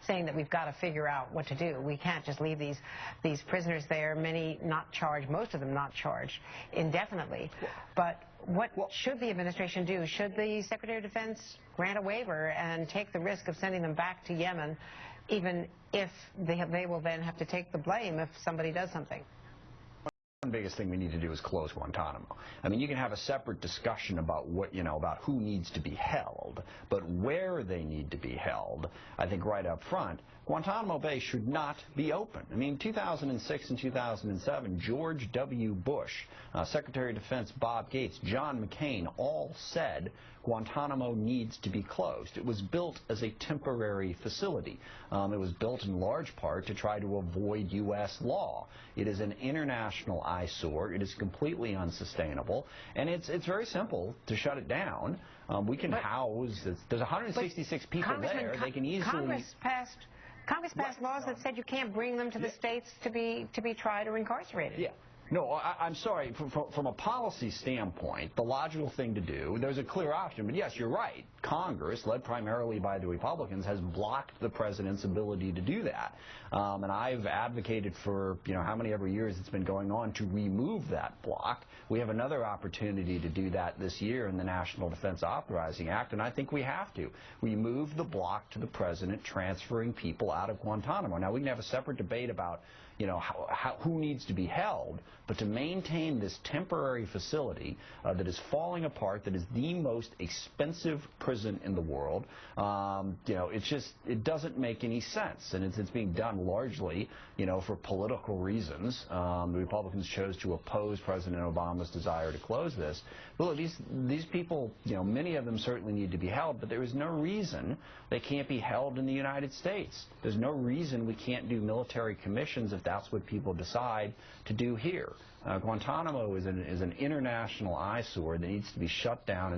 saying that we've got to figure out what to do. We can't just leave these prisoners there, many not charged, most of them not charged, indefinitely. But what should the administration do? Should the Secretary of Defense grant a waiver and take the risk of sending them back to Yemen, even if they will then have to take the blame if somebody does something? The biggest thing we need to do is close Guantanamo. I mean, you can have a separate discussion about about who needs to be held, but where they need to be held, I think right up front, Guantanamo Bay should not be open. I mean, 2006 and 2007, George W. Bush, Secretary of Defense Bob Gates, John McCain all said Guantanamo needs to be closed. It was built as a temporary facility. It was built in large part to try to avoid U.S. law. It is an international eyesore. It is completely unsustainable, and it's very simple to shut it down. We can house. There's 166 people there. They can easily. Congress passed laws that said you can't bring them to the states to be tried or incarcerated. Yeah. No, I'm sorry. From a policy standpoint, the logical thing to do, there's a clear option. But yes, you're right. Congress, led primarily by the Republicans, has blocked the president's ability to do that. And I've advocated for, how many ever years it's been going on to remove that block. We have another opportunity to do that this year in the National Defense Authorizing Act, and I think we have to. Remove the block to the president transferring people out of Guantanamo. Now, we can have a separate debate about who needs to be held, but to maintain this temporary facility that is falling apart, that is the most expensive prison in the world, it doesn't make any sense, and it's being done largely, for political reasons. The Republicans chose to oppose President Obama's desire to close this. But look, these people, many of them certainly need to be held, but there is no reason they can't be held in the United States. There's no reason we can't do military commissions if that's what people decide to do here. Guantanamo is an international eyesore that needs to be shut down.